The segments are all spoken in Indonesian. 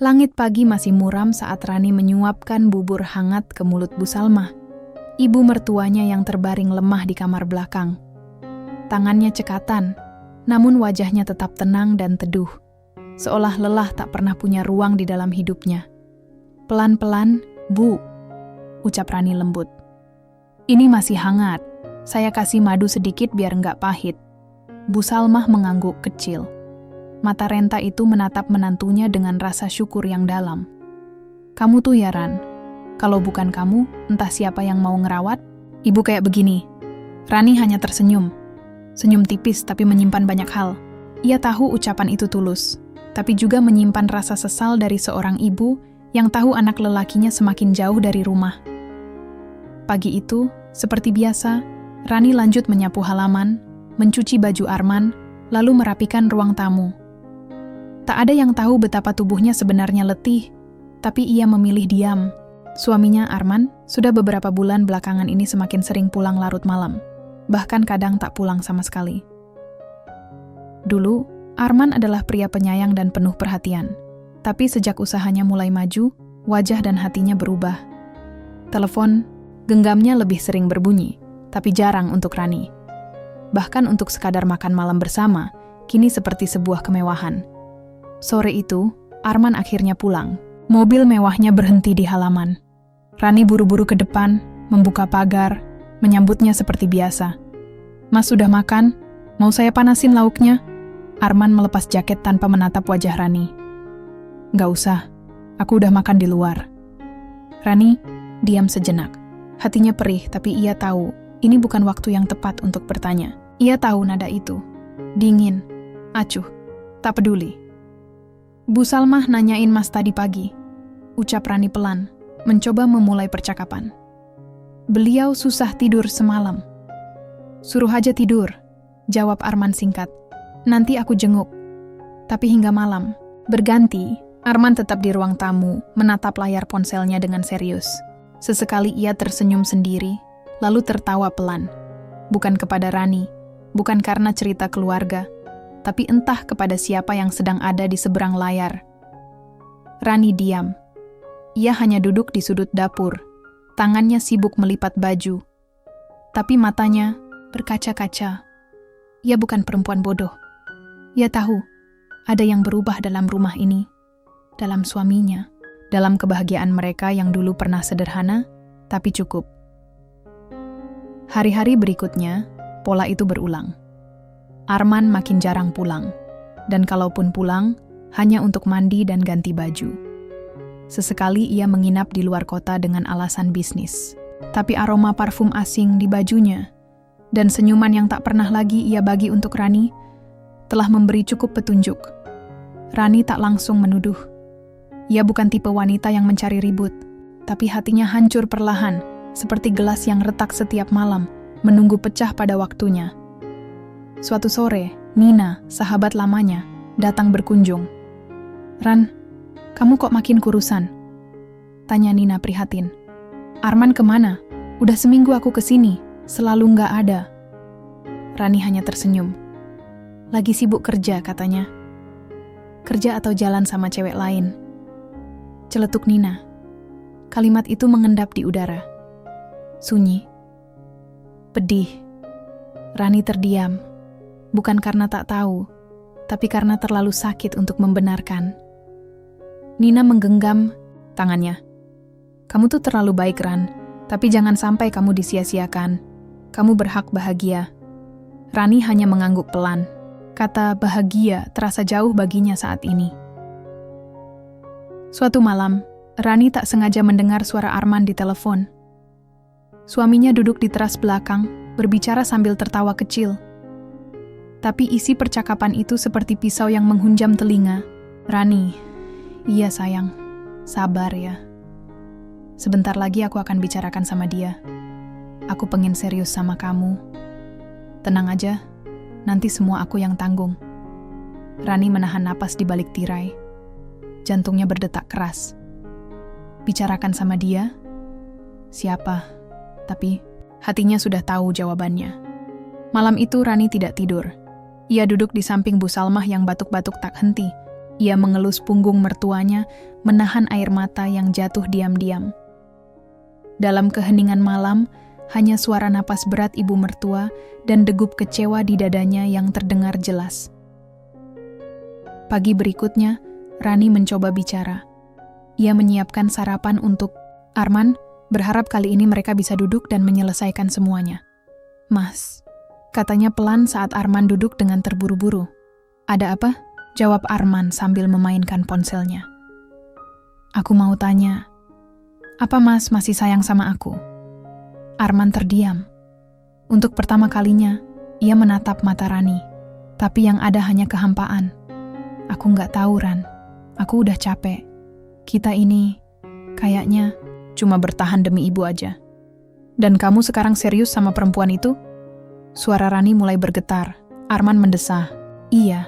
Langit pagi masih muram saat Rani menyuapkan bubur hangat ke mulut Bu Salma, ibu mertuanya yang terbaring lemah di kamar belakang. Tangannya cekatan, namun wajahnya tetap tenang dan teduh, seolah lelah tak pernah punya ruang di dalam hidupnya. "Pelan-pelan, Bu," ucap Rani lembut. "Ini masih hangat, saya kasih madu sedikit biar nggak pahit." Bu Salmah mengangguk kecil. Mata renta itu menatap menantunya dengan rasa syukur yang dalam. "Kamu tuh ya, Ran. Kalau bukan kamu, entah siapa yang mau ngerawat. Ibu kayak begini." Rani hanya tersenyum. Senyum tipis tapi menyimpan banyak hal. Ia tahu ucapan itu tulus, tapi juga menyimpan rasa sesal dari seorang ibu yang tahu anak lelakinya semakin jauh dari rumah. Pagi itu, seperti biasa, Rani lanjut menyapu halaman, mencuci baju Arman, lalu merapikan ruang tamu. Tak ada yang tahu betapa tubuhnya sebenarnya letih, tapi ia memilih diam. Suaminya, Arman, sudah beberapa bulan belakangan ini semakin sering pulang larut malam, bahkan kadang tak pulang sama sekali. Dulu, Arman adalah pria penyayang dan penuh perhatian, tapi sejak usahanya mulai maju, wajah dan hatinya berubah. Telepon, genggamnya lebih sering berbunyi, tapi jarang untuk Rani. Bahkan untuk sekadar makan malam bersama, kini seperti sebuah kemewahan. Sore itu, Arman akhirnya pulang. Mobil mewahnya berhenti di halaman. Rani buru-buru ke depan, membuka pagar, menyambutnya seperti biasa. "Mas sudah makan? Mau saya panasin lauknya?" Arman melepas jaket tanpa menatap wajah Rani. "Nggak usah, aku udah makan di luar." Rani diam sejenak. Hatinya perih, tapi ia tahu ini bukan waktu yang tepat untuk bertanya. Ia tahu nada itu. Dingin, acuh, tak peduli. "Bu Salmah nanyain Mas tadi pagi," ucap Rani pelan, mencoba memulai percakapan. "Beliau susah tidur semalam." "Suruh aja tidur," jawab Arman singkat. "Nanti aku jenguk." Tapi hingga malam, berganti, Arman tetap di ruang tamu, menatap layar ponselnya dengan serius. Sesekali ia tersenyum sendiri, lalu tertawa pelan. Bukan kepada Rani, bukan karena cerita keluarga, tapi entah kepada siapa yang sedang ada di seberang layar. Rani diam. Ia hanya duduk di sudut dapur, tangannya sibuk melipat baju. Tapi matanya berkaca-kaca. Ia bukan perempuan bodoh. Ia tahu ada yang berubah dalam rumah ini, dalam suaminya, dalam kebahagiaan mereka yang dulu pernah sederhana, tapi cukup. Hari-hari berikutnya, pola itu berulang. Arman makin jarang pulang, dan kalaupun pulang, hanya untuk mandi dan ganti baju. Sesekali ia menginap di luar kota dengan alasan bisnis. Tapi aroma parfum asing di bajunya, dan senyuman yang tak pernah lagi ia bagi untuk Rani, telah memberi cukup petunjuk. Rani tak langsung menuduh. Ia bukan tipe wanita yang mencari ribut, tapi hatinya hancur perlahan, seperti gelas yang retak setiap malam, menunggu pecah pada waktunya. Suatu sore, Nina, sahabat lamanya, datang berkunjung. "Ran, kamu kok makin kurusan?" tanya Nina prihatin. "Arman kemana? Udah seminggu aku kesini, selalu nggak ada." Rani hanya tersenyum. "Lagi sibuk kerja," katanya. "Kerja atau jalan sama cewek lain?" Celetuk Nina. Kalimat itu mengendap di udara. Sunyi. Pedih. Rani terdiam. Bukan karena tak tahu, tapi karena terlalu sakit untuk membenarkan. Nina menggenggam tangannya. "Kamu tuh terlalu baik, Ran, tapi jangan sampai kamu disia-siakan. Kamu berhak bahagia." Rani hanya mengangguk pelan. Kata bahagia terasa jauh baginya saat ini. Suatu malam, Rani tak sengaja mendengar suara Arman di telepon. Suaminya duduk di teras belakang, berbicara sambil tertawa kecil. Tapi isi percakapan itu seperti pisau yang menghunjam telinga. "Rani, iya sayang, sabar ya. Sebentar lagi aku akan bicarakan sama dia. Aku pengen serius sama kamu. Tenang aja, nanti semua aku yang tanggung." Rani menahan napas di balik tirai. Jantungnya berdetak keras. Bicarakan sama dia? Siapa? Tapi hatinya sudah tahu jawabannya. Malam itu Rani tidak tidur. Ia duduk di samping Bu Salmah yang batuk-batuk tak henti. Ia mengelus punggung mertuanya, menahan air mata yang jatuh diam-diam. Dalam keheningan malam, hanya suara napas berat ibu mertua dan degup kecewa di dadanya yang terdengar jelas. Pagi berikutnya, Rani mencoba bicara. Ia menyiapkan sarapan untuk Arman, berharap kali ini mereka bisa duduk dan menyelesaikan semuanya. Mas, katanya pelan saat Arman duduk dengan terburu-buru. Ada apa? Jawab Arman sambil memainkan ponselnya. Aku mau tanya, apa Mas masih sayang sama aku? Arman terdiam. Untuk pertama kalinya, ia menatap mata Rani. Tapi yang ada hanya kehampaan. Aku nggak tahu, Ran. Aku udah capek. Kita ini, kayaknya, cuma bertahan demi ibu aja. Dan kamu sekarang serius sama perempuan itu? Suara Rani mulai bergetar. Arman mendesah. Iya.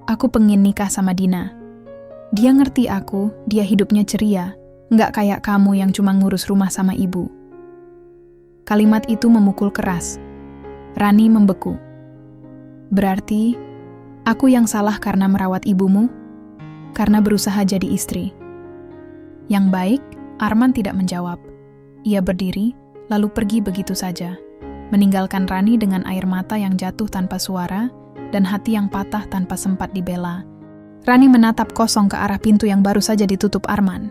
Aku pengen nikah sama Dina. Dia ngerti aku, dia hidupnya ceria, nggak kayak kamu yang cuma ngurus rumah sama ibu. Kalimat itu memukul keras. Rani membeku. Berarti, aku yang salah karena merawat ibumu? Karena berusaha jadi istri. Yang baik, Arman tidak menjawab. Ia berdiri, lalu pergi begitu saja, meninggalkan Rani dengan air mata yang jatuh tanpa suara, dan hati yang patah tanpa sempat dibela. Rani menatap kosong ke arah pintu yang baru saja ditutup Arman.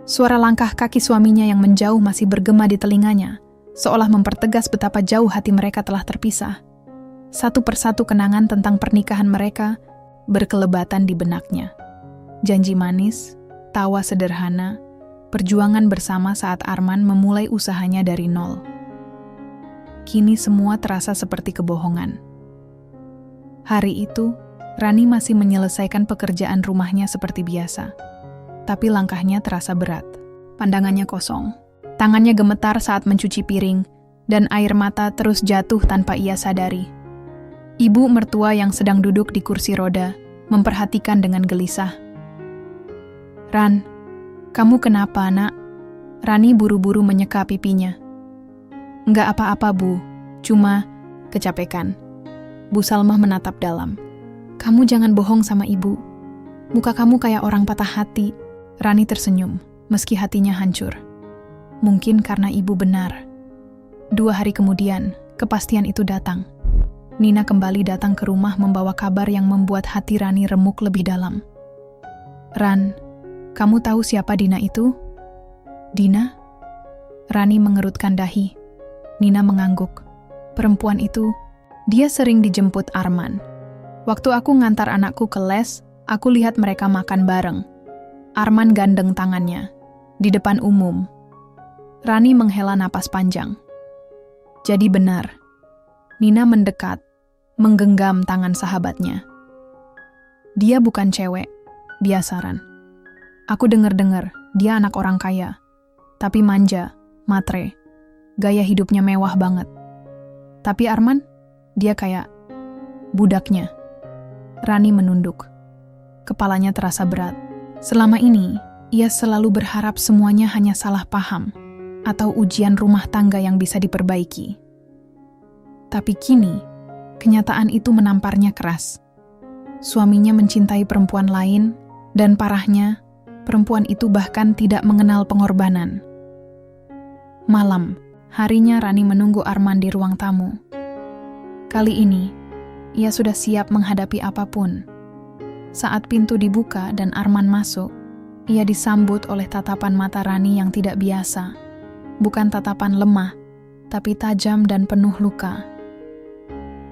Suara langkah kaki suaminya yang menjauh masih bergema di telinganya, seolah mempertegas betapa jauh hati mereka telah terpisah. Satu persatu kenangan tentang pernikahan mereka berkelebatan di benaknya. Janji manis, tawa sederhana, perjuangan bersama saat Arman memulai usahanya dari nol. Kini semua terasa seperti kebohongan. Hari itu, Rani masih menyelesaikan pekerjaan rumahnya seperti biasa. Tapi langkahnya terasa berat. Pandangannya kosong. Tangannya gemetar saat mencuci piring, dan air mata terus jatuh tanpa ia sadari. Ibu mertua yang sedang duduk di kursi roda, memperhatikan dengan gelisah. Ran, kamu kenapa, nak? Rani buru-buru menyeka pipinya. Enggak apa-apa, Bu. Cuma kecapekan. Bu Salmah menatap dalam. Kamu jangan bohong sama ibu. Muka kamu kayak orang patah hati. Rani tersenyum, meski hatinya hancur. Mungkin karena ibu benar. 2 hari kemudian, kepastian itu datang. Nina kembali datang ke rumah membawa kabar yang membuat hati Rani remuk lebih dalam. Ran, kamu tahu siapa Dina itu? Dina? Rani mengerutkan dahi. Nina mengangguk. Perempuan itu, dia sering dijemput Arman. Waktu aku ngantar anakku ke les, aku lihat mereka makan bareng. Arman gandeng tangannya, di depan umum. Rani menghela napas panjang. Jadi benar. Nina mendekat, menggenggam tangan sahabatnya. Dia bukan cewek, biasa Ran. Aku dengar-dengar, dia anak orang kaya. Tapi manja, matre. Gaya hidupnya mewah banget. Tapi Arman, dia kayak budaknya. Rani menunduk. Kepalanya terasa berat. Selama ini, ia selalu berharap semuanya hanya salah paham atau ujian rumah tangga yang bisa diperbaiki. Tapi kini, kenyataan itu menamparnya keras. Suaminya mencintai perempuan lain, dan parahnya, perempuan itu bahkan tidak mengenal pengorbanan. Malam, harinya Rani menunggu Arman di ruang tamu. Kali ini, ia sudah siap menghadapi apapun. Saat pintu dibuka dan Arman masuk, ia disambut oleh tatapan mata Rani yang tidak biasa. Bukan tatapan lemah, tapi tajam dan penuh luka.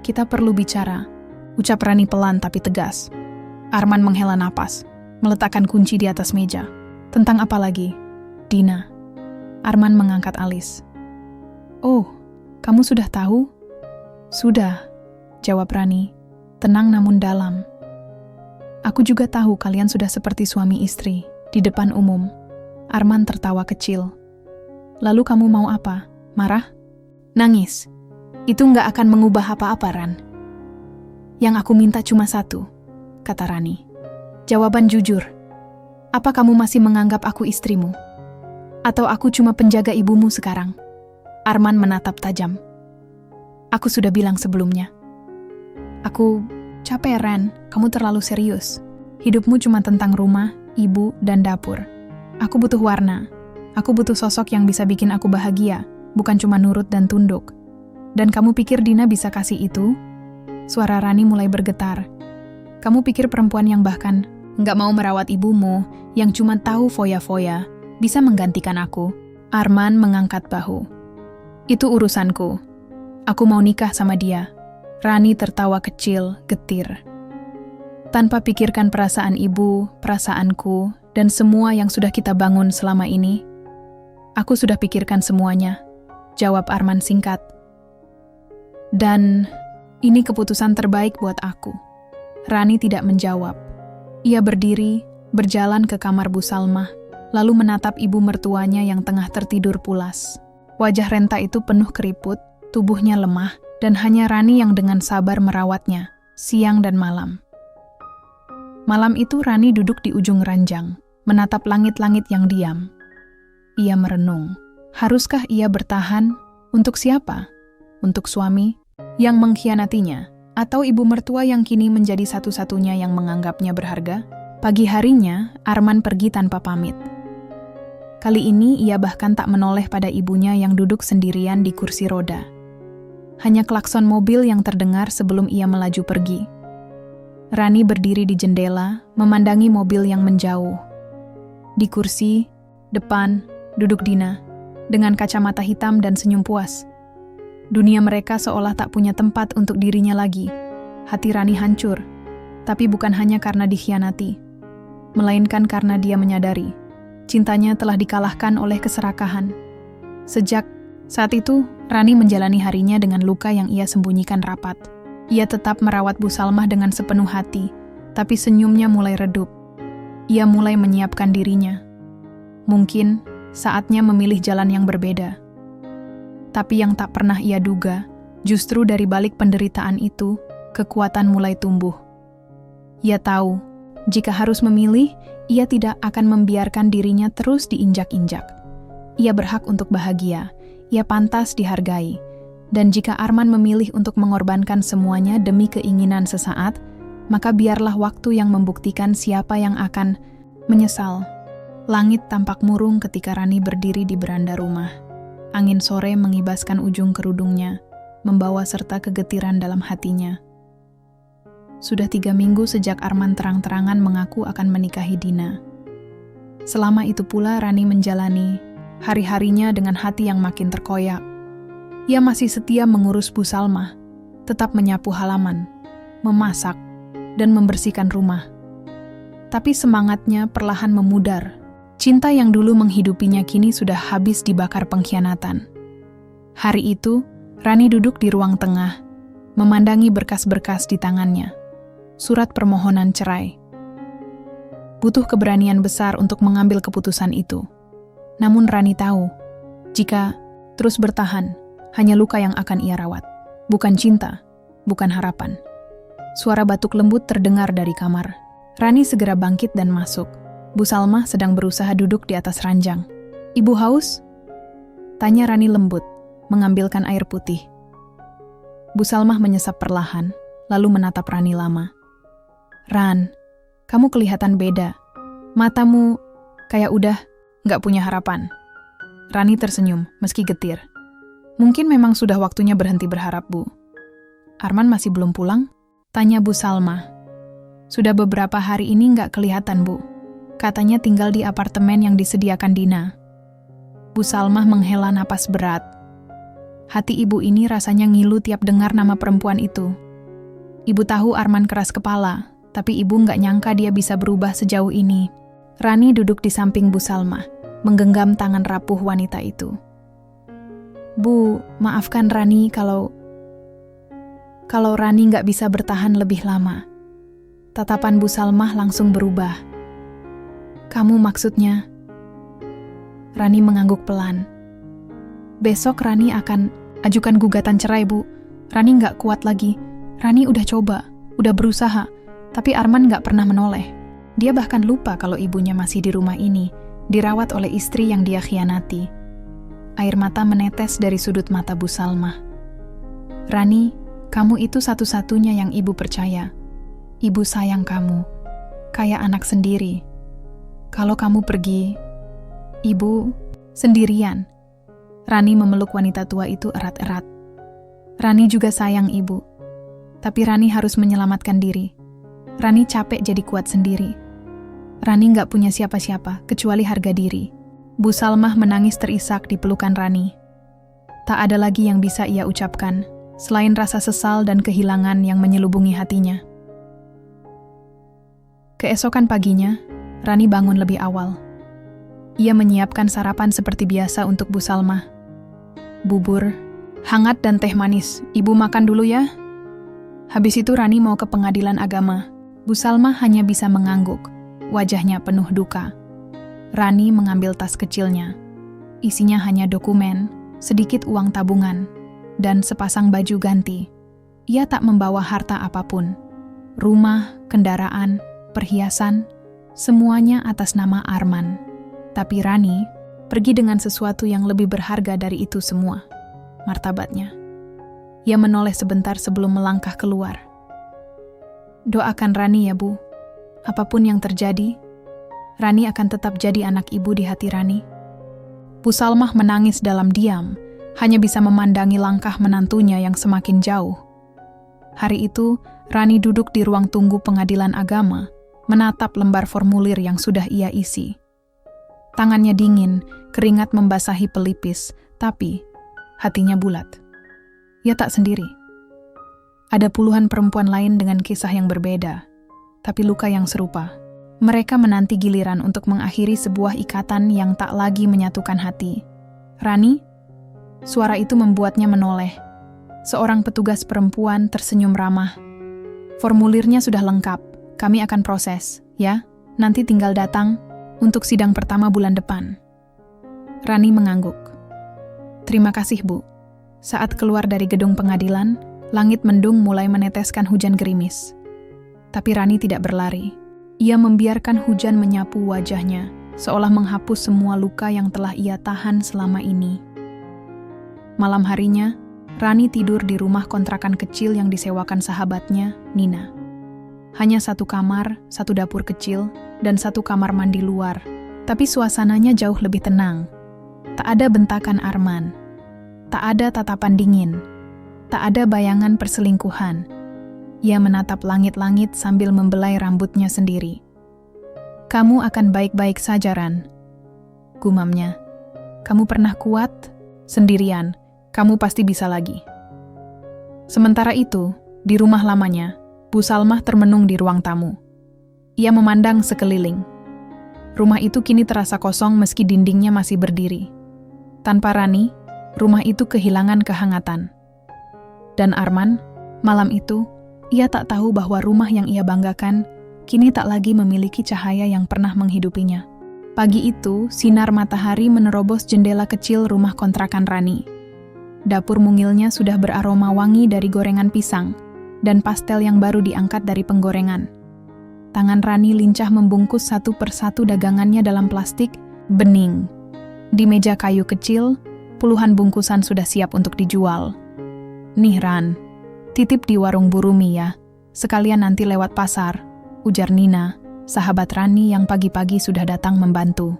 Kita perlu bicara, ucap Rani pelan tapi tegas. Arman menghela napas, meletakkan kunci di atas meja. Tentang apa lagi? Dina. Arman mengangkat alis. Oh, kamu sudah tahu? Sudah, jawab Rani, tenang namun dalam. Aku juga tahu kalian sudah seperti suami istri, di depan umum. Arman tertawa kecil. Lalu kamu mau apa? Marah? Nangis? Itu nggak akan mengubah apa-apa, Ran. Yang aku minta cuma satu, kata Rani. Jawaban jujur. Apa kamu masih menganggap aku istrimu? Atau aku cuma penjaga ibumu sekarang? Arman menatap tajam. Aku sudah bilang sebelumnya. Aku capek, Ran. Kamu terlalu serius. Hidupmu cuma tentang rumah, ibu, dan dapur. Aku butuh warna. Aku butuh sosok yang bisa bikin aku bahagia, bukan cuma nurut dan tunduk. Dan kamu pikir Dina bisa kasih itu? Suara Rani mulai bergetar. Kamu pikir perempuan yang bahkan nggak mau merawat ibumu, yang cuma tahu foya-foya, bisa menggantikan aku? Arman mengangkat bahu. Itu urusanku. Aku mau nikah sama dia. Rani tertawa kecil, getir. Tanpa pikirkan perasaan ibu, perasaanku, dan semua yang sudah kita bangun selama ini. Aku sudah pikirkan semuanya, jawab Arman singkat. Dan ini keputusan terbaik buat aku. Rani tidak menjawab. Ia berdiri, berjalan ke kamar Bu Salmah, lalu menatap ibu mertuanya yang tengah tertidur pulas. Wajah renta itu penuh keriput, tubuhnya lemah, dan hanya Rani yang dengan sabar merawatnya, siang dan malam. Malam itu Rani duduk di ujung ranjang, menatap langit-langit yang diam. Ia merenung. Haruskah ia bertahan? Untuk siapa? Untuk suami yang mengkhianatinya? Atau ibu mertua yang kini menjadi satu-satunya yang menganggapnya berharga? Pagi harinya, Arman pergi tanpa pamit. Kali ini ia bahkan tak menoleh pada ibunya yang duduk sendirian di kursi roda. Hanya klakson mobil yang terdengar sebelum ia melaju pergi. Rani berdiri di jendela, memandangi mobil yang menjauh. Di kursi, depan, duduk Dina, dengan kacamata hitam dan senyum puas. Dunia mereka seolah tak punya tempat untuk dirinya lagi. Hati Rani hancur, tapi bukan hanya karena dikhianati, melainkan karena dia menyadari cintanya telah dikalahkan oleh keserakahan. Sejak saat itu, Rani menjalani harinya dengan luka yang ia sembunyikan rapat. Ia tetap merawat Bu Salmah dengan sepenuh hati, tapi senyumnya mulai redup. Ia mulai menyiapkan dirinya. Mungkin saatnya memilih jalan yang berbeda. Tapi yang tak pernah ia duga, justru dari balik penderitaan itu, kekuatan mulai tumbuh. Ia tahu, jika harus memilih, ia tidak akan membiarkan dirinya terus diinjak-injak. Ia berhak untuk bahagia, ia pantas dihargai. Dan jika Arman memilih untuk mengorbankan semuanya demi keinginan sesaat, maka biarlah waktu yang membuktikan siapa yang akan menyesal. Langit tampak murung ketika Rani berdiri di beranda rumah. Angin sore mengibaskan ujung kerudungnya, membawa serta kegetiran dalam hatinya. Sudah 3 minggu sejak Arman terang-terangan mengaku akan menikahi Dina. Selama itu pula Rani menjalani hari-harinya dengan hati yang makin terkoyak. Ia masih setia mengurus Bu Salmah, tetap menyapu halaman, memasak, dan membersihkan rumah. Tapi semangatnya perlahan memudar. Cinta yang dulu menghidupinya kini sudah habis dibakar pengkhianatan. Hari itu, Rani duduk di ruang tengah, memandangi berkas-berkas di tangannya. Surat permohonan cerai. Butuh keberanian besar untuk mengambil keputusan itu. Namun Rani tahu, jika terus bertahan, hanya luka yang akan ia rawat. Bukan cinta, bukan harapan. Suara batuk lembut terdengar dari kamar. Rani segera bangkit dan masuk. Bu Salmah sedang berusaha duduk di atas ranjang. "Ibu haus?" tanya Rani lembut, mengambilkan air putih. Bu Salmah menyesap perlahan, lalu menatap Rani lama. "Ran, kamu kelihatan beda. Matamu kayak udah gak punya harapan." Rani tersenyum, meski getir. "Mungkin memang sudah waktunya berhenti berharap, Bu." "Arman masih belum pulang?" tanya Bu Salmah. "Sudah beberapa hari ini gak kelihatan, Bu. Katanya tinggal di apartemen yang disediakan Dina." Bu Salmah menghela napas berat. Hati ibu ini rasanya ngilu tiap dengar nama perempuan itu. Ibu tahu Arman keras kepala, tapi ibu gak nyangka dia bisa berubah sejauh ini. Rani duduk di samping Bu Salmah, menggenggam tangan rapuh wanita itu. "Bu, maafkan Rani kalau Rani gak bisa bertahan lebih lama." Tatapan Bu Salmah langsung berubah. "Kamu maksudnya?" Rani mengangguk pelan. "Besok Rani akan ajukan gugatan cerai, Bu. Rani gak kuat lagi. Rani udah coba, udah berusaha, tapi Arman gak pernah menoleh. Dia bahkan lupa kalau ibunya masih di rumah ini, dirawat oleh istri yang dia khianati." Air mata menetes dari sudut mata Bu Salmah. "Rani, kamu itu satu-satunya yang ibu percaya. Ibu sayang kamu. kayak anak sendiri. Kalau kamu pergi, Ibu sendirian. Rani memeluk wanita tua itu erat-erat. Rani juga sayang Ibu. Tapi Rani harus menyelamatkan diri. Rani capek jadi kuat sendiri. Rani gak punya siapa-siapa kecuali harga diri. Bu Salmah menangis terisak di pelukan Rani. Tak ada lagi yang bisa ia ucapkan, selain rasa sesal dan kehilangan yang menyelubungi hatinya. Keesokan paginya, Rani bangun lebih awal. Ia menyiapkan sarapan seperti biasa untuk Bu Salmah. Bubur, hangat dan teh manis. Ibu makan dulu ya. Habis itu Rani mau ke pengadilan agama. Bu Salmah hanya bisa mengangguk, wajahnya penuh duka. Rani mengambil tas kecilnya. Isinya hanya dokumen, sedikit uang tabungan, dan sepasang baju ganti. Ia tak membawa harta apapun. Rumah, kendaraan, perhiasan, semuanya atas nama Arman. Tapi Rani pergi dengan sesuatu yang lebih berharga dari itu semua, martabatnya. Ia menoleh sebentar sebelum melangkah keluar. Doakan Rani ya Bu. Apapun yang terjadi, Rani akan tetap jadi anak ibu di hati Rani. Bu Salmah menangis dalam diam, hanya bisa memandangi langkah menantunya yang semakin jauh. Hari itu, Rani duduk di ruang tunggu pengadilan agama, menatap lembar formulir yang sudah ia isi. Tangannya dingin, keringat membasahi pelipis, tapi hatinya bulat. Ia tak sendiri. Ada puluhan perempuan lain dengan kisah yang berbeda, tapi luka yang serupa. Mereka menanti giliran untuk mengakhiri sebuah ikatan yang tak lagi menyatukan hati. Rani? Suara itu membuatnya menoleh. Seorang petugas perempuan tersenyum ramah. Formulirnya sudah lengkap. Kami akan proses, ya? Nanti tinggal datang untuk sidang pertama bulan depan. Rani mengangguk. Terima kasih, Bu. Saat keluar dari gedung pengadilan, langit mendung mulai meneteskan hujan gerimis. Tapi Rani tidak berlari. Ia membiarkan hujan menyapu wajahnya, seolah menghapus semua luka yang telah ia tahan selama ini. Malam harinya, Rani tidur di rumah kontrakan kecil yang disewakan sahabatnya, Nina. Hanya satu kamar, satu dapur kecil, dan satu kamar mandi luar. Tapi suasananya jauh lebih tenang. Tak ada bentakan Arman. Tak ada tatapan dingin. Tak ada bayangan perselingkuhan. Ia menatap langit-langit sambil membelai rambutnya sendiri. Kamu akan baik-baik saja, Ran. Gumamnya. Kamu pernah kuat? Sendirian. Kamu pasti bisa lagi. Sementara itu, di rumah lamanya, Bu Salmah termenung di ruang tamu. Ia memandang sekeliling. Rumah itu kini terasa kosong meski dindingnya masih berdiri. Tanpa Rani, rumah itu kehilangan kehangatan. Dan Arman, malam itu, ia tak tahu bahwa rumah yang ia banggakan kini tak lagi memiliki cahaya yang pernah menghidupinya. Pagi itu, sinar matahari menerobos jendela kecil rumah kontrakan Rani. Dapur mungilnya sudah beraroma wangi dari gorengan pisang dan pastel yang baru diangkat dari penggorengan. Tangan Rani lincah membungkus satu persatu dagangannya dalam plastik bening. Di meja kayu kecil, puluhan bungkusan sudah siap untuk dijual. Nih Ran, titip di warung Burumi ya, sekalian nanti lewat pasar, ujar Nina, sahabat Rani yang pagi-pagi sudah datang membantu.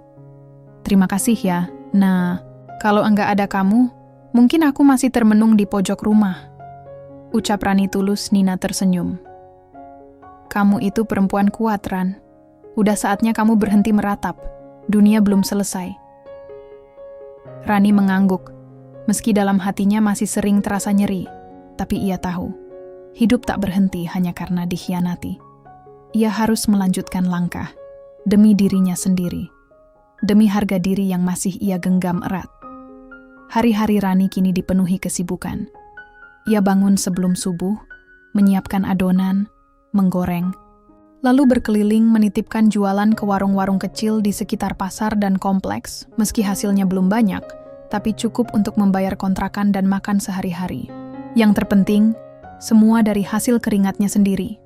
Terima kasih ya. Nah, kalau enggak ada kamu, mungkin aku masih termenung di pojok rumah. Ucap Rani tulus. Nina tersenyum. Kamu itu perempuan kuat, Ran. Udah saatnya kamu berhenti meratap. Dunia belum selesai. Rani mengangguk, meski dalam hatinya masih sering terasa nyeri. Tapi ia tahu, hidup tak berhenti hanya karena dikhianati. Ia harus melanjutkan langkah, demi dirinya sendiri. Demi harga diri yang masih ia genggam erat. Hari-hari Rani kini dipenuhi kesibukan. Ia bangun sebelum subuh, menyiapkan adonan, menggoreng, lalu berkeliling menitipkan jualan ke warung-warung kecil di sekitar pasar dan kompleks, meski hasilnya belum banyak, tapi cukup untuk membayar kontrakan dan makan sehari-hari. Yang terpenting, semua dari hasil keringatnya sendiri.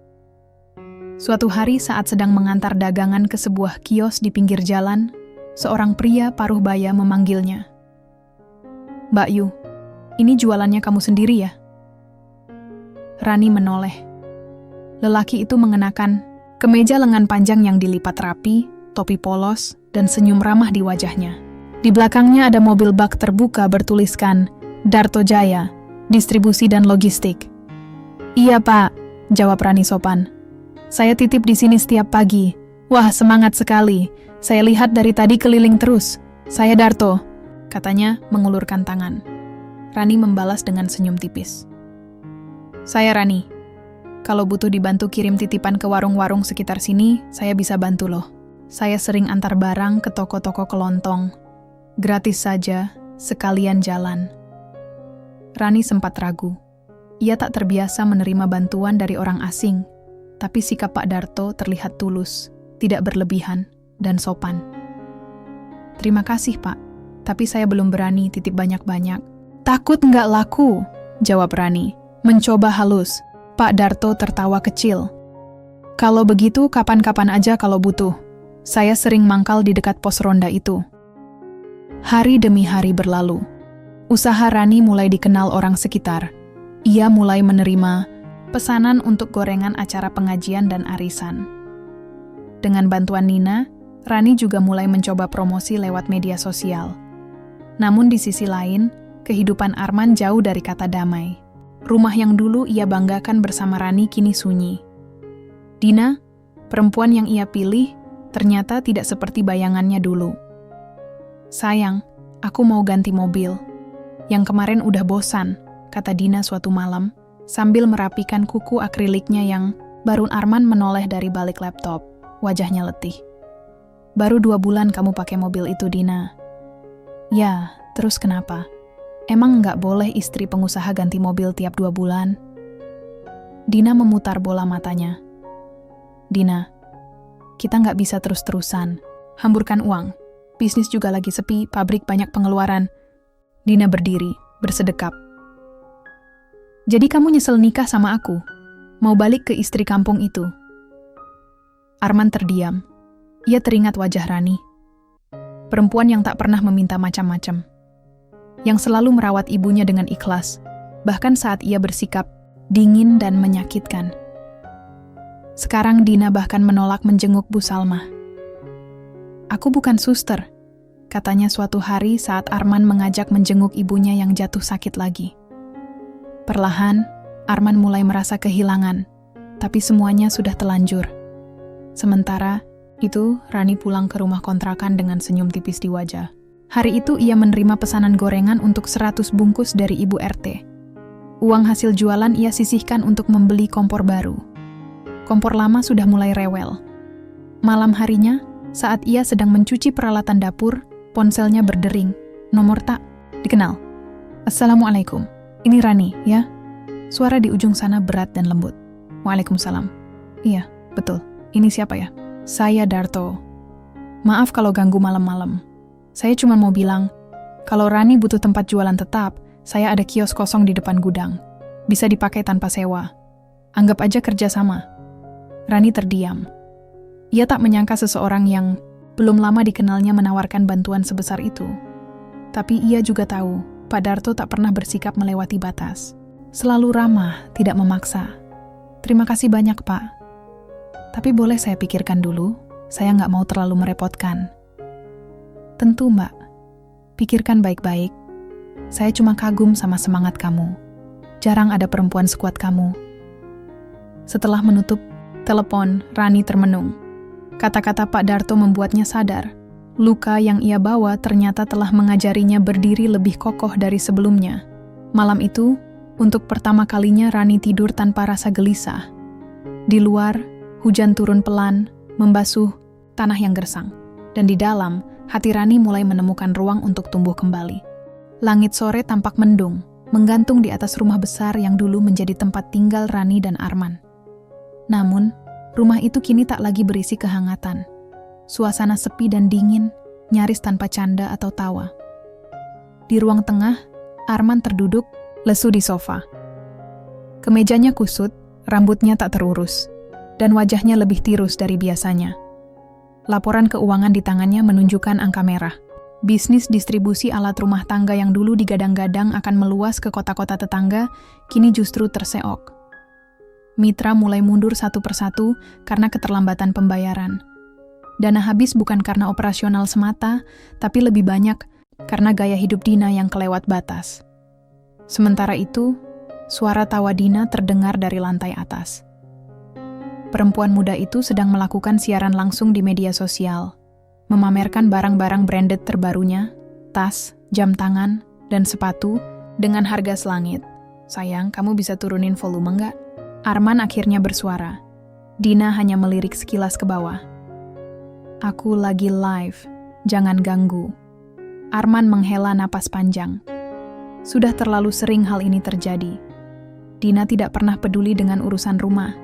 Suatu hari saat sedang mengantar dagangan ke sebuah kios di pinggir jalan, seorang pria paruh baya memanggilnya. Mbak Yu, ini jualannya kamu sendiri ya? Rani menoleh. Lelaki itu mengenakan Kemeja lengan panjang yang dilipat rapi, topi polos, dan senyum ramah di wajahnya. Di belakangnya ada mobil bak terbuka bertuliskan Darto Jaya, Distribusi dan Logistik. "Iya, Pak," jawab Rani sopan. "Saya titip di sini setiap pagi. Wah, semangat sekali. Saya lihat dari tadi keliling terus. Saya Darto," katanya mengulurkan tangan. Rani membalas dengan senyum tipis. "Saya Rani. Kalau butuh dibantu kirim titipan ke warung-warung sekitar sini, saya bisa bantu loh. Saya sering antar barang ke toko-toko kelontong. Gratis saja, sekalian jalan." Rani sempat ragu. Ia tak terbiasa menerima bantuan dari orang asing, tapi sikap Pak Darto terlihat tulus, tidak berlebihan, dan sopan. "Terima kasih, Pak, tapi saya belum berani titip banyak-banyak." "Takut nggak laku?" jawab Rani, mencoba halus. Pak Darto tertawa kecil. "Kalau begitu, kapan-kapan aja kalau butuh. Saya sering mangkal di dekat pos ronda itu." Hari demi hari berlalu. Usaha Rani mulai dikenal orang sekitar. Ia mulai menerima pesanan untuk gorengan acara pengajian dan arisan. Dengan bantuan Nina, Rani juga mulai mencoba promosi lewat media sosial. Namun di sisi lain, kehidupan Arman jauh dari kata damai. Rumah yang dulu ia banggakan bersama Rani kini sunyi. Dina, perempuan yang ia pilih, ternyata tidak seperti bayangannya dulu. "Sayang, aku mau ganti mobil. Yang kemarin udah bosan," kata Dina suatu malam, sambil merapikan kuku akriliknya yang baru Arman menoleh dari balik laptop, wajahnya letih. "Baru 2 bulan kamu pakai mobil itu, Dina." "Ya, terus kenapa? Emang nggak boleh istri pengusaha ganti mobil tiap 2 bulan? Dina memutar bola matanya. "Dina, kita nggak bisa terus-terusan. Hamburkan uang. Bisnis juga lagi sepi, pabrik banyak pengeluaran." Dina berdiri, bersedekap. "Jadi kamu nyesel nikah sama aku? Mau balik ke istri kampung itu?" Arman terdiam. Ia teringat wajah Rani. Perempuan yang tak pernah meminta macam-macam. Yang selalu merawat ibunya dengan ikhlas, bahkan saat ia bersikap dingin dan menyakitkan. Sekarang Dina bahkan menolak menjenguk Bu Salma. "Aku bukan suster," katanya suatu hari saat Arman mengajak menjenguk ibunya yang jatuh sakit lagi. Perlahan, Arman mulai merasa kehilangan, tapi semuanya sudah telanjur. Sementara itu, Rani pulang ke rumah kontrakan dengan senyum tipis di wajah. Hari itu ia menerima pesanan gorengan untuk 100 bungkus dari Ibu RT. Uang hasil jualan ia sisihkan untuk membeli kompor baru. Kompor lama sudah mulai rewel. Malam harinya, saat ia sedang mencuci peralatan dapur, ponselnya berdering. Nomor tak dikenal. "Assalamualaikum. Ini Rani, ya?" Suara di ujung sana berat dan lembut. "Waalaikumsalam." "Iya, betul. Ini siapa ya?" "Saya Darto. Maaf kalau ganggu malam-malam. Saya cuma mau bilang, kalau Rani butuh tempat jualan tetap, saya ada kios kosong di depan gudang. Bisa dipakai tanpa sewa. Anggap aja kerjasama." Rani terdiam. Ia tak menyangka seseorang yang belum lama dikenalnya menawarkan bantuan sebesar itu. Tapi ia juga tahu, Pak Darto tak pernah bersikap melewati batas. Selalu ramah, tidak memaksa. "Terima kasih banyak, Pak. Tapi boleh saya pikirkan dulu? Saya nggak mau terlalu merepotkan." "Tentu, Mbak. Pikirkan baik-baik. Saya cuma kagum sama semangat kamu. Jarang ada perempuan sekuat kamu." Setelah menutup telepon, Rani termenung. Kata-kata Pak Darto membuatnya sadar. Luka yang ia bawa ternyata telah mengajarinya berdiri lebih kokoh dari sebelumnya. Malam itu, untuk pertama kalinya Rani tidur tanpa rasa gelisah. Di luar, hujan turun pelan, membasuh tanah yang gersang. Dan di dalam, hati Rani mulai menemukan ruang untuk tumbuh kembali. Langit sore tampak mendung, menggantung di atas rumah besar yang dulu menjadi tempat tinggal Rani dan Arman. Namun, rumah itu kini tak lagi berisi kehangatan. Suasana sepi dan dingin, nyaris tanpa canda atau tawa. Di ruang tengah, Arman terduduk, lesu di sofa. Kemejanya kusut, rambutnya tak terurus, dan wajahnya lebih tirus dari biasanya. Laporan keuangan di tangannya menunjukkan angka merah. Bisnis distribusi alat rumah tangga yang dulu digadang-gadang akan meluas ke kota-kota tetangga, kini justru terseok. Mitra mulai mundur satu persatu karena keterlambatan pembayaran. Dana habis bukan karena operasional semata, tapi lebih banyak karena gaya hidup Dina yang kelewat batas. Sementara itu, suara tawa Dina terdengar dari lantai atas. Perempuan muda itu sedang melakukan siaran langsung di media sosial, memamerkan barang-barang branded terbarunya, tas, jam tangan, dan sepatu dengan harga selangit. Sayang, kamu bisa turunin volume nggak? Arman akhirnya bersuara. Dina hanya melirik sekilas ke bawah. Aku lagi live, jangan ganggu. Arman menghela napas panjang. Sudah terlalu sering hal ini terjadi. Dina tidak pernah peduli dengan urusan rumah,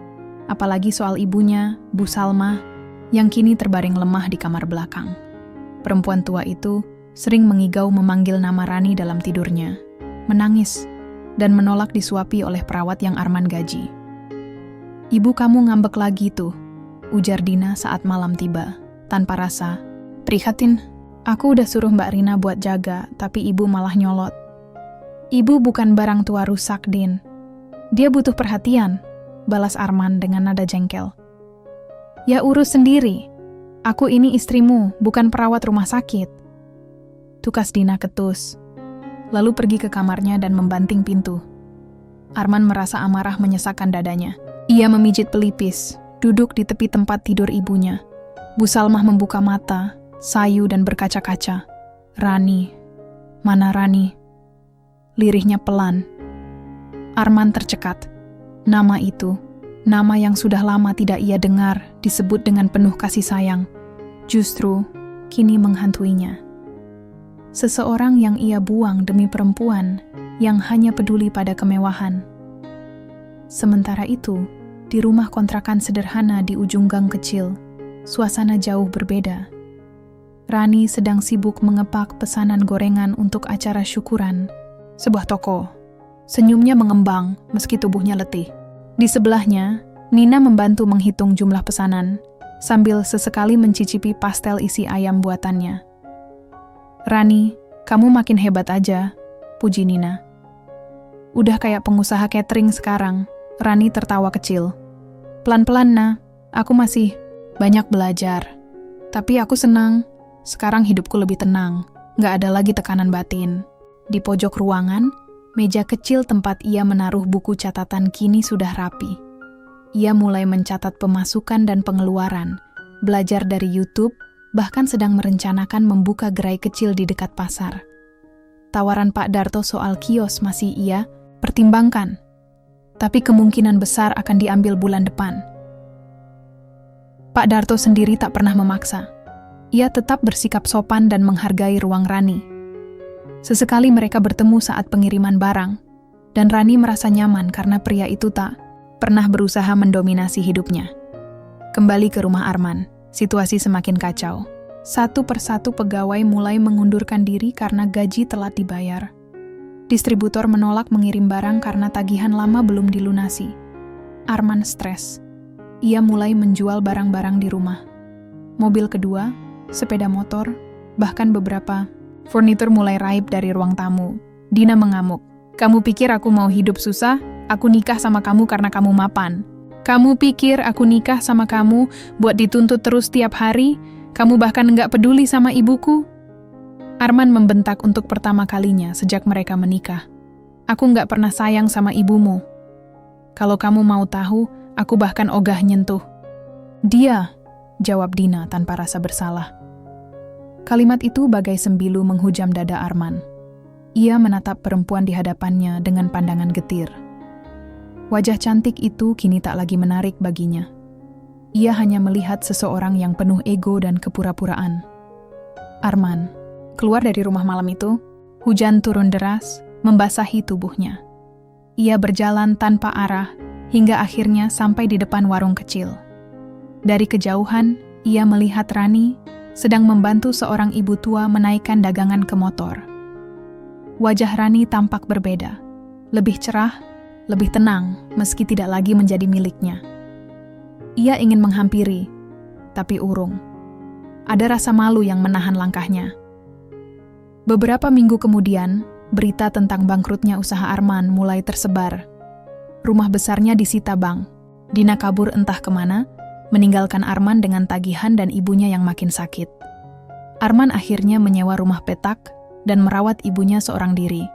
apalagi soal ibunya, Bu Salma, yang kini terbaring lemah di kamar belakang. Perempuan tua itu sering mengigau memanggil nama Rani dalam tidurnya, menangis, dan menolak disuapi oleh perawat yang Arman gaji. Ibu kamu ngambek lagi tuh, ujar Dina saat malam tiba, tanpa rasa. Prihatin, aku udah suruh Mbak Rina buat jaga, tapi ibu malah nyolot. Ibu bukan barang tua rusak, Din. Dia butuh perhatian, balas Arman dengan nada jengkel. Ya urus sendiri. Aku ini istrimu, bukan perawat rumah sakit. Tukas Dina ketus, lalu pergi ke kamarnya dan membanting pintu. Arman merasa amarah menyesakkan dadanya. Ia memijit pelipis, duduk di tepi tempat tidur ibunya. Bu Salmah membuka mata, sayu dan berkaca-kaca. Rani, mana Rani? Lirihnya pelan. Arman tercekat. Nama itu, nama yang sudah lama tidak ia dengar, disebut dengan penuh kasih sayang, justru kini menghantuinya. Seseorang yang ia buang demi perempuan yang hanya peduli pada kemewahan. Sementara itu, di rumah kontrakan sederhana di ujung gang kecil, suasana jauh berbeda. Rani sedang sibuk mengepak pesanan gorengan untuk acara syukuran, sebuah toko. Senyumnya mengembang meski tubuhnya letih. Di sebelahnya, Nina membantu menghitung jumlah pesanan, sambil sesekali mencicipi pastel isi ayam buatannya. Rani, kamu makin hebat aja, puji Nina. Udah kayak pengusaha catering sekarang, Rani tertawa kecil. Pelan-pelan, Nah, aku masih banyak belajar. Tapi aku senang, sekarang hidupku lebih tenang, gak ada lagi tekanan batin. Di pojok ruangan, meja kecil tempat ia menaruh buku catatan kini sudah rapi. Ia mulai mencatat pemasukan dan pengeluaran, belajar dari YouTube, bahkan sedang merencanakan membuka gerai kecil di dekat pasar. Tawaran Pak Darto soal kios masih ia pertimbangkan, tapi kemungkinan besar akan diambil bulan depan. Pak Darto sendiri tak pernah memaksa. Ia tetap bersikap sopan dan menghargai ruang Rani. Sesekali mereka bertemu saat pengiriman barang, dan Rani merasa nyaman karena pria itu tak pernah berusaha mendominasi hidupnya. Kembali ke rumah Arman, situasi semakin kacau. Satu persatu pegawai mulai mengundurkan diri karena gaji telat dibayar. Distributor menolak mengirim barang karena tagihan lama belum dilunasi. Arman stres. Ia mulai menjual barang-barang di rumah. Mobil kedua, sepeda motor, bahkan beberapa furnitur mulai raib dari ruang tamu. Dina mengamuk. Kamu pikir aku mau hidup susah? Aku nikah sama kamu karena kamu mapan. Kamu pikir aku nikah sama kamu buat dituntut terus tiap hari? Kamu bahkan nggak peduli sama ibuku? Arman membentak untuk pertama kalinya sejak mereka menikah. Aku nggak pernah sayang sama ibumu. Kalau kamu mau tahu, aku bahkan ogah nyentuh. Dia, jawab Dina tanpa rasa bersalah. Kalimat itu bagai sembilu menghujam dada Arman. Ia menatap perempuan di hadapannya dengan pandangan getir. Wajah cantik itu kini tak lagi menarik baginya. Ia hanya melihat seseorang yang penuh ego dan kepura-puraan. Arman keluar dari rumah malam itu, hujan turun deras, membasahi tubuhnya. Ia berjalan tanpa arah, hingga akhirnya sampai di depan warung kecil. Dari kejauhan, ia melihat Rani sedang membantu seorang ibu tua menaikkan dagangan ke motor. Wajah Rani tampak berbeda, lebih cerah, lebih tenang, meski tidak lagi menjadi miliknya. Ia ingin menghampiri, tapi urung. Ada rasa malu yang menahan langkahnya. Beberapa minggu kemudian, berita tentang bangkrutnya usaha Arman mulai tersebar. Rumah besarnya disita bank, Dina kabur entah kemana, meninggalkan Arman dengan tagihan dan ibunya yang makin sakit. Arman akhirnya menyewa rumah petak dan merawat ibunya seorang diri.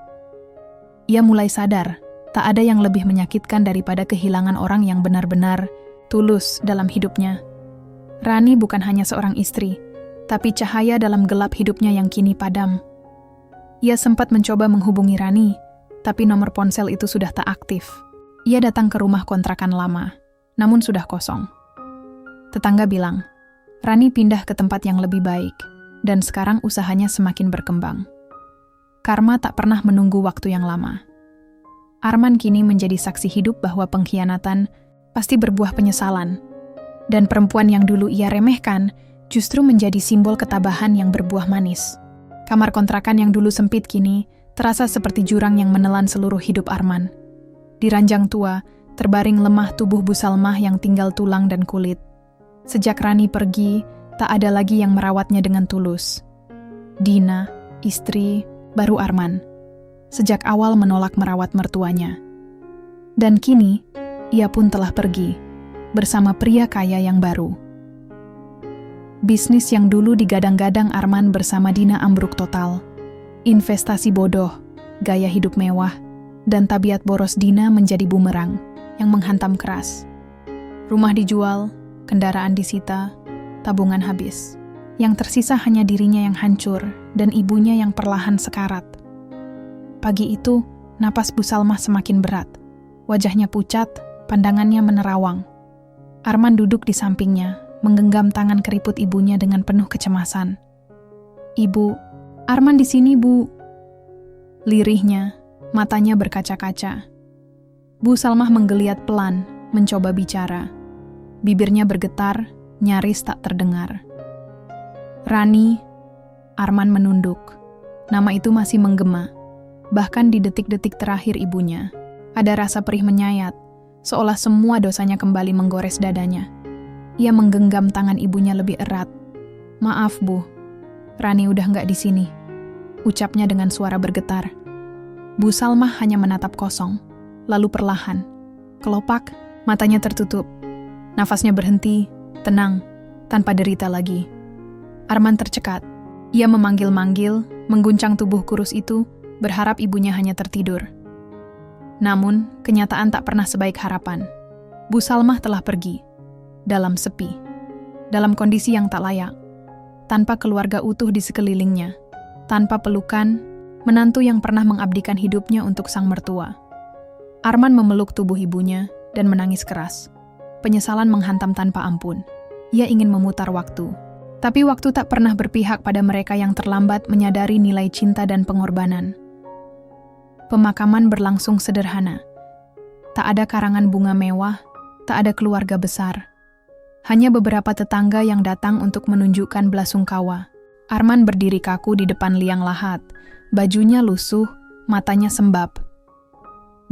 Ia mulai sadar, tak ada yang lebih menyakitkan daripada kehilangan orang yang benar-benar tulus dalam hidupnya. Rani bukan hanya seorang istri, tapi cahaya dalam gelap hidupnya yang kini padam. Ia sempat mencoba menghubungi Rani, tapi nomor ponsel itu sudah tak aktif. Ia datang ke rumah kontrakan lama, namun sudah kosong. Tetangga bilang, Rani pindah ke tempat yang lebih baik, dan sekarang usahanya semakin berkembang. Karma tak pernah menunggu waktu yang lama. Arman kini menjadi saksi hidup bahwa pengkhianatan pasti berbuah penyesalan, dan perempuan yang dulu ia remehkan justru menjadi simbol ketabahan yang berbuah manis. Kamar kontrakan yang dulu sempit kini terasa seperti jurang yang menelan seluruh hidup Arman. Di ranjang tua, terbaring lemah tubuh Bu Salmah yang tinggal tulang dan kulit. Sejak Rani pergi, tak ada lagi yang merawatnya dengan tulus. Dina, istri, baru Arman. Sejak awal menolak merawat mertuanya. Dan kini, ia pun telah pergi, bersama pria kaya yang baru. Bisnis yang dulu digadang-gadang Arman bersama Dina ambruk total. Investasi bodoh, gaya hidup mewah, dan tabiat boros Dina menjadi bumerang yang menghantam keras. Rumah dijual, kendaraan disita, tabungan habis. Yang tersisa hanya dirinya yang hancur dan ibunya yang perlahan sekarat. Pagi itu, napas Bu Salmah semakin berat. Wajahnya pucat, pandangannya menerawang. Arman duduk di sampingnya, menggenggam tangan keriput ibunya dengan penuh kecemasan. "Ibu, Arman di sini, Bu." Lirihnya, matanya berkaca-kaca. Bu Salmah menggeliat pelan, mencoba bicara. Bibirnya bergetar, nyaris tak terdengar. "Rani." Arman menunduk. Nama itu masih menggema. Bahkan di detik-detik terakhir ibunya, ada rasa perih menyayat, seolah semua dosanya kembali menggores dadanya. Ia menggenggam tangan ibunya lebih erat. "Maaf, Bu. Rani udah nggak di sini," ucapnya dengan suara bergetar. Bu Salmah hanya menatap kosong, lalu perlahan. Kelopak, matanya tertutup. Nafasnya berhenti, tenang, tanpa derita lagi. Arman tercekat. Ia memanggil-manggil, mengguncang tubuh kurus itu, berharap ibunya hanya tertidur. Namun, kenyataan tak pernah sebaik harapan. Bu Salmah telah pergi. Dalam sepi, dalam kondisi yang tak layak, tanpa keluarga utuh di sekelilingnya, tanpa pelukan, menantu yang pernah mengabdikan hidupnya untuk sang mertua. Arman memeluk tubuh ibunya dan menangis keras. Penyesalan menghantam tanpa ampun. Ia ingin memutar waktu, tapi waktu tak pernah berpihak pada mereka yang terlambat menyadari nilai cinta dan pengorbanan. Pemakaman berlangsung sederhana. Tak ada karangan bunga mewah, tak ada keluarga besar. Hanya beberapa tetangga yang datang untuk menunjukkan belasungkawa. Arman berdiri kaku di depan liang lahat. Bajunya lusuh, matanya sembab.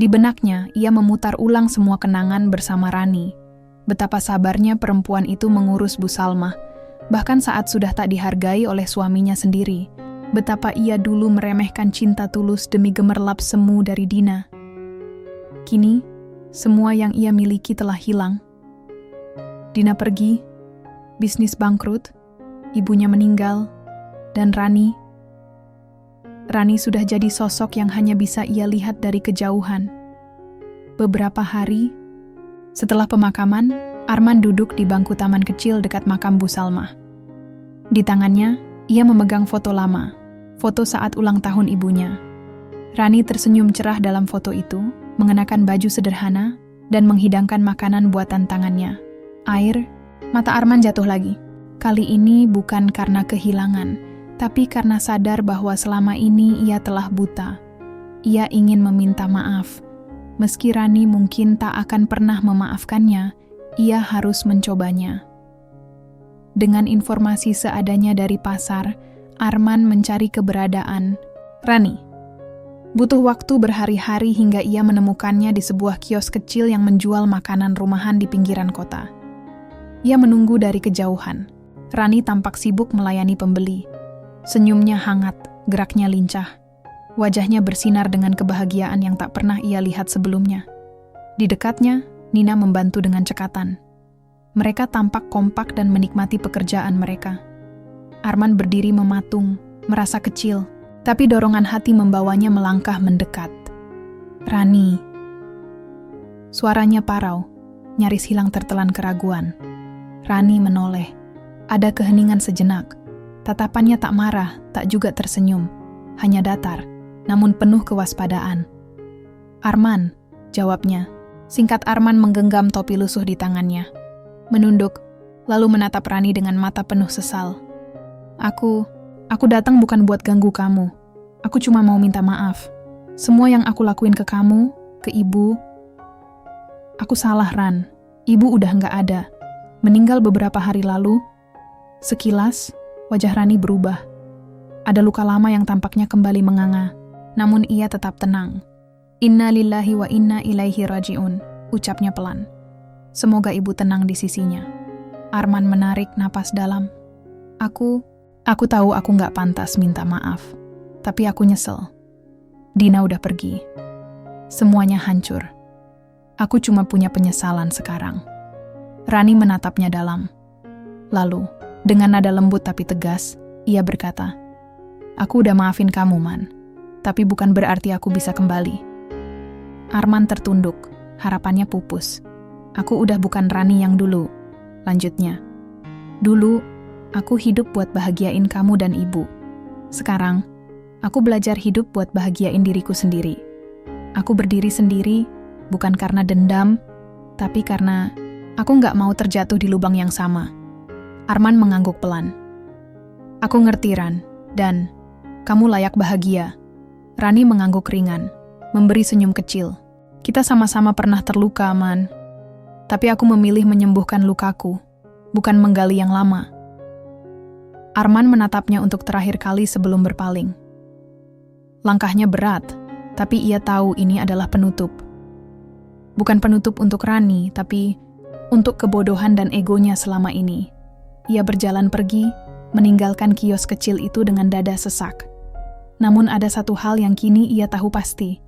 Di benaknya, ia memutar ulang semua kenangan bersama Rani. Betapa sabarnya perempuan itu mengurus Bu Salmah, bahkan saat sudah tak dihargai oleh suaminya sendiri. Betapa ia dulu meremehkan cinta tulus demi gemerlap semu dari Dina. Kini, semua yang ia miliki telah hilang. Dina pergi, bisnis bangkrut, ibunya meninggal, dan Rani sudah jadi sosok yang hanya bisa ia lihat dari kejauhan. Beberapa hari setelah pemakaman, Arman duduk di bangku taman kecil dekat makam Bu Salmah. Di tangannya, ia memegang foto lama, foto saat ulang tahun ibunya. Rani tersenyum cerah dalam foto itu, mengenakan baju sederhana dan menghidangkan makanan buatan tangannya. Air, mata Arman jatuh lagi. Kali ini bukan karena kehilangan, tapi karena sadar bahwa selama ini ia telah buta. Ia ingin meminta maaf. Meski Rani mungkin tak akan pernah memaafkannya, ia harus mencobanya. Dengan informasi seadanya dari pasar, Arman mencari keberadaan Rani. Butuh waktu berhari-hari hingga ia menemukannya di sebuah kios kecil yang menjual makanan rumahan di pinggiran kota. Ia menunggu dari kejauhan. Rani tampak sibuk melayani pembeli. Senyumnya hangat, geraknya lincah. Wajahnya bersinar dengan kebahagiaan yang tak pernah ia lihat sebelumnya. Di dekatnya, Nina membantu dengan cekatan. Mereka tampak kompak dan menikmati pekerjaan mereka. Arman berdiri mematung, merasa kecil, tapi dorongan hati membawanya melangkah mendekat. Rani. Suaranya parau, nyaris hilang tertelan keraguan. Rani menoleh. Ada keheningan sejenak. Tatapannya tak marah, tak juga tersenyum. Hanya datar, namun penuh kewaspadaan. Arman, jawabnya. Singkat Arman menggenggam topi lusuh di tangannya. Menunduk, lalu menatap Rani dengan mata penuh sesal. Aku datang bukan buat ganggu kamu. Aku cuma mau minta maaf. Semua yang aku lakuin ke kamu, ke ibu. Aku salah, Ran. Ibu udah nggak ada. Meninggal beberapa hari lalu. Sekilas, wajah Rani berubah. Ada luka lama yang tampaknya kembali menganga. Namun ia tetap tenang. Inna lillahi wa inna ilaihi raji'un, ucapnya pelan. Semoga ibu tenang di sisinya. Arman menarik napas dalam. Aku tahu aku nggak pantas minta maaf. Tapi aku nyesel. Dina udah pergi. Semuanya hancur. Aku cuma punya penyesalan sekarang. Rani menatapnya dalam. Lalu, dengan nada lembut tapi tegas, ia berkata, "Aku udah maafin kamu, Man. Tapi bukan berarti aku bisa kembali." Arman tertunduk, harapannya pupus. "Aku udah bukan Rani yang dulu," lanjutnya. "Dulu, aku hidup buat bahagiain kamu dan ibu. Sekarang, aku belajar hidup buat bahagiain diriku sendiri. Aku berdiri sendiri, bukan karena dendam, tapi karena aku nggak mau terjatuh di lubang yang sama." Arman mengangguk pelan. "Aku ngerti, Ran, dan kamu layak bahagia." Rani mengangguk ringan, memberi senyum kecil. "Kita sama-sama pernah terluka, Man. Tapi aku memilih menyembuhkan lukaku, bukan menggali yang lama." Arman menatapnya untuk terakhir kali sebelum berpaling. Langkahnya berat, tapi ia tahu ini adalah penutup. Bukan penutup untuk Rani, tapi untuk kebodohan dan egonya selama ini. Ia berjalan pergi, meninggalkan kios kecil itu dengan dada sesak. Namun ada satu hal yang kini ia tahu pasti.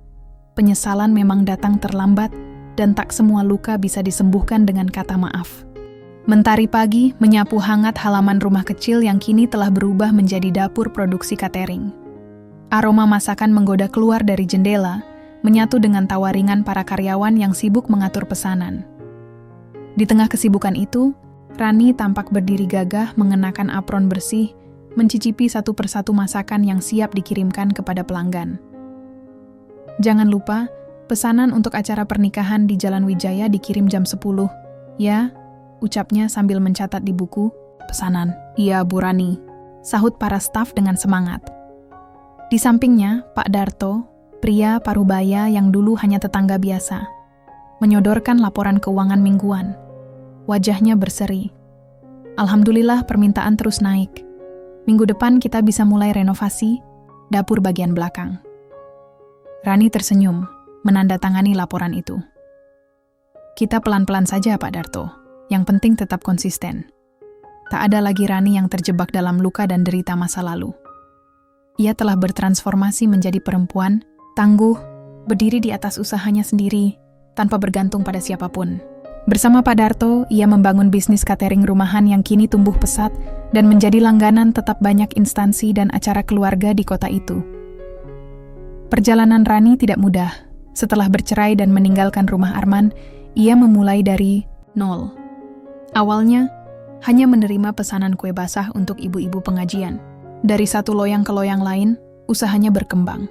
Penyesalan memang datang terlambat, dan tak semua luka bisa disembuhkan dengan kata maaf. Mentari pagi menyapu hangat halaman rumah kecil yang kini telah berubah menjadi dapur produksi catering. Aroma masakan menggoda keluar dari jendela, menyatu dengan tawa ringan para karyawan yang sibuk mengatur pesanan. Di tengah kesibukan itu, Rani tampak berdiri gagah mengenakan apron bersih, mencicipi satu persatu masakan yang siap dikirimkan kepada pelanggan. "Jangan lupa, pesanan untuk acara pernikahan di Jalan Wijaya dikirim jam 10, ya?" ucapnya sambil mencatat di buku. "Pesanan, iya Bu Rani," sahut para staf dengan semangat. Di sampingnya, Pak Darto, pria parubaya yang dulu hanya tetangga biasa, menyodorkan laporan keuangan mingguan. Wajahnya berseri. "Alhamdulillah permintaan terus naik. Minggu depan kita bisa mulai renovasi dapur bagian belakang." Rani tersenyum, menandatangani laporan itu. "Kita pelan-pelan saja, Pak Darto. Yang penting tetap konsisten." Tak ada lagi Rani yang terjebak dalam luka dan derita masa lalu. Ia telah bertransformasi menjadi perempuan, tangguh, berdiri di atas usahanya sendiri, tanpa bergantung pada siapapun. Bersama Pak Darto, ia membangun bisnis catering rumahan yang kini tumbuh pesat dan menjadi langganan tetap banyak instansi dan acara keluarga di kota itu. Perjalanan Rani tidak mudah. Setelah bercerai dan meninggalkan rumah Arman, ia memulai dari nol. Awalnya, hanya menerima pesanan kue basah untuk ibu-ibu pengajian. Dari satu loyang ke loyang lain, usahanya berkembang.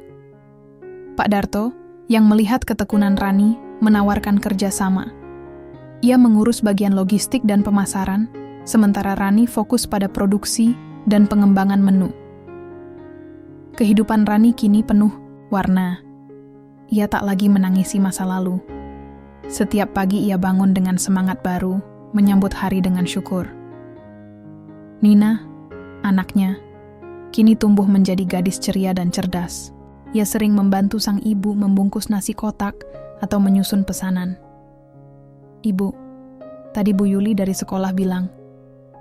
Pak Darto, yang melihat ketekunan Rani, menawarkan kerjasama. Ia mengurus bagian logistik dan pemasaran, sementara Rani fokus pada produksi dan pengembangan menu. Kehidupan Rani kini penuh warna. Ia tak lagi menangisi masa lalu. Setiap pagi ia bangun dengan semangat baru, menyambut hari dengan syukur. Nina, anaknya, kini tumbuh menjadi gadis ceria dan cerdas. Ia sering membantu sang ibu membungkus nasi kotak atau menyusun pesanan. "Ibu, tadi Bu Yuli dari sekolah bilang,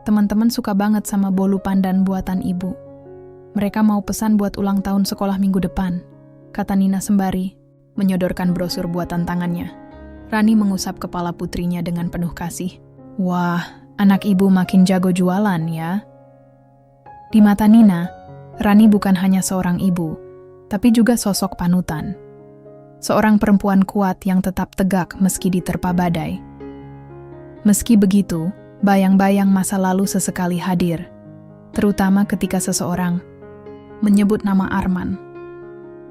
teman-teman suka banget sama bolu pandan buatan ibu. Mereka mau pesan buat ulang tahun sekolah minggu depan," kata Nina sembari menyodorkan brosur buatan tangannya. Rani mengusap kepala putrinya dengan penuh kasih. Wah, anak ibu makin jago jualan ya. Di mata Nina, Rani bukan hanya seorang ibu, tapi juga sosok panutan. Seorang perempuan kuat yang tetap tegak meski diterpa badai. Meski begitu, bayang-bayang masa lalu sesekali hadir, terutama ketika seseorang menyebut nama Arman.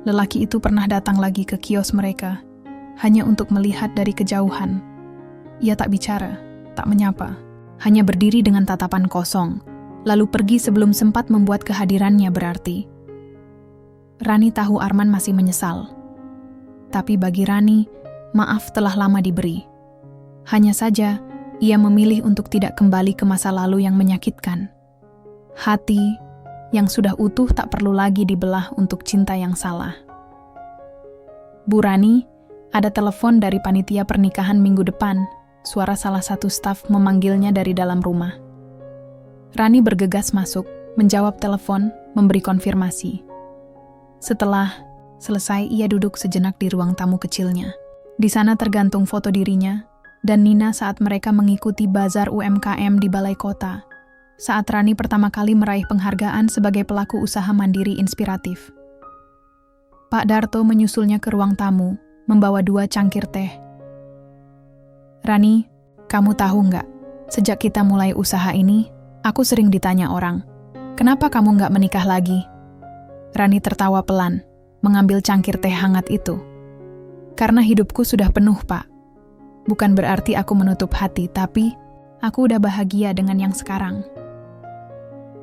Lelaki itu pernah datang lagi ke kios mereka, hanya untuk melihat dari kejauhan. Ia tak bicara, tak menyapa, hanya berdiri dengan tatapan kosong, lalu pergi sebelum sempat membuat kehadirannya berarti. Rani tahu Arman masih menyesal. Tapi bagi Rani, maaf telah lama diberi. Hanya saja, ia memilih untuk tidak kembali ke masa lalu yang menyakitkan. Hati yang sudah utuh tak perlu lagi dibelah untuk cinta yang salah. Bu Rani, ada telepon dari panitia pernikahan minggu depan. Suara salah satu staf memanggilnya dari dalam rumah. Rani bergegas masuk, menjawab telepon, memberi konfirmasi. Setelah selesai, ia duduk sejenak di ruang tamu kecilnya. Di sana tergantung foto dirinya dan Nina saat mereka mengikuti bazar UMKM di Balai Kota. Saat Rani pertama kali meraih penghargaan sebagai pelaku usaha mandiri inspiratif. Pak Darto menyusulnya ke ruang tamu, membawa 2 cangkir teh. Rani, kamu tahu nggak, sejak kita mulai usaha ini, aku sering ditanya orang, kenapa kamu nggak menikah lagi? Rani tertawa pelan, mengambil cangkir teh hangat itu. Karena hidupku sudah penuh, Pak. Bukan berarti aku menutup hati, tapi aku udah bahagia dengan yang sekarang.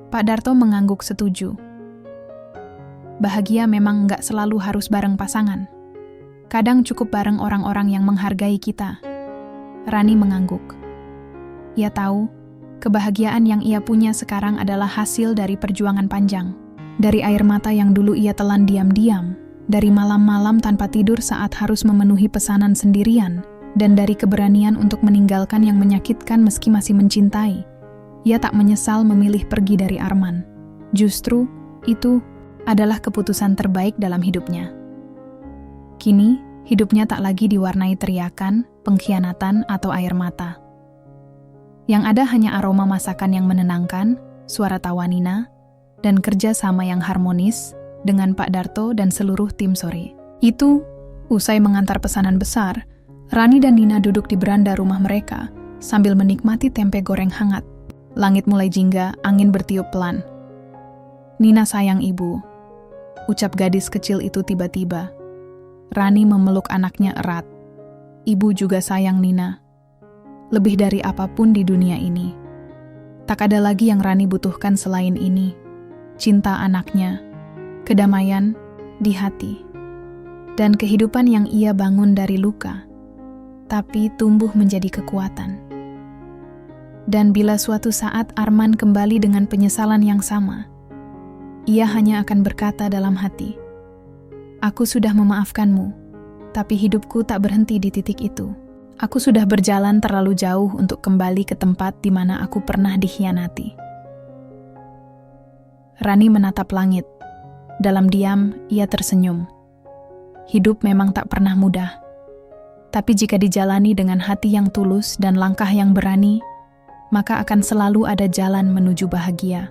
Pak Darto mengangguk setuju. Bahagia memang nggak selalu harus bareng pasangan. Kadang cukup bareng orang-orang yang menghargai kita. Rani mengangguk. Ia tahu, kebahagiaan yang ia punya sekarang adalah hasil dari perjuangan panjang. Dari air mata yang dulu ia telan diam-diam, dari malam-malam tanpa tidur saat harus memenuhi pesanan sendirian, dan dari keberanian untuk meninggalkan yang menyakitkan meski masih mencintai. Ia tak menyesal memilih pergi dari Arman. Justru, itu adalah keputusan terbaik dalam hidupnya. Kini, hidupnya tak lagi diwarnai teriakan, pengkhianatan, atau air mata. Yang ada hanya aroma masakan yang menenangkan, suara tawa Nina, dan kerja sama yang harmonis dengan Pak Darto dan seluruh tim sore. Itu, usai mengantar pesanan besar, Rani dan Nina duduk di beranda rumah mereka sambil menikmati tempe goreng hangat. Langit mulai jingga, angin bertiup pelan. Nina sayang ibu, ucap gadis kecil itu tiba-tiba. Rani memeluk anaknya erat. Ibu juga sayang Nina. Lebih dari apapun di dunia ini. Tak ada lagi yang Rani butuhkan selain ini. Cinta anaknya, kedamaian di hati, dan kehidupan yang ia bangun dari luka, tapi tumbuh menjadi kekuatan. Dan bila suatu saat Arman kembali dengan penyesalan yang sama, ia hanya akan berkata dalam hati, "Aku sudah memaafkanmu, tapi hidupku tak berhenti di titik itu. Aku sudah berjalan terlalu jauh untuk kembali ke tempat di mana aku pernah dikhianati." Rani menatap langit. Dalam diam, ia tersenyum. Hidup memang tak pernah mudah. Tapi jika dijalani dengan hati yang tulus dan langkah yang berani, maka akan selalu ada jalan menuju bahagia.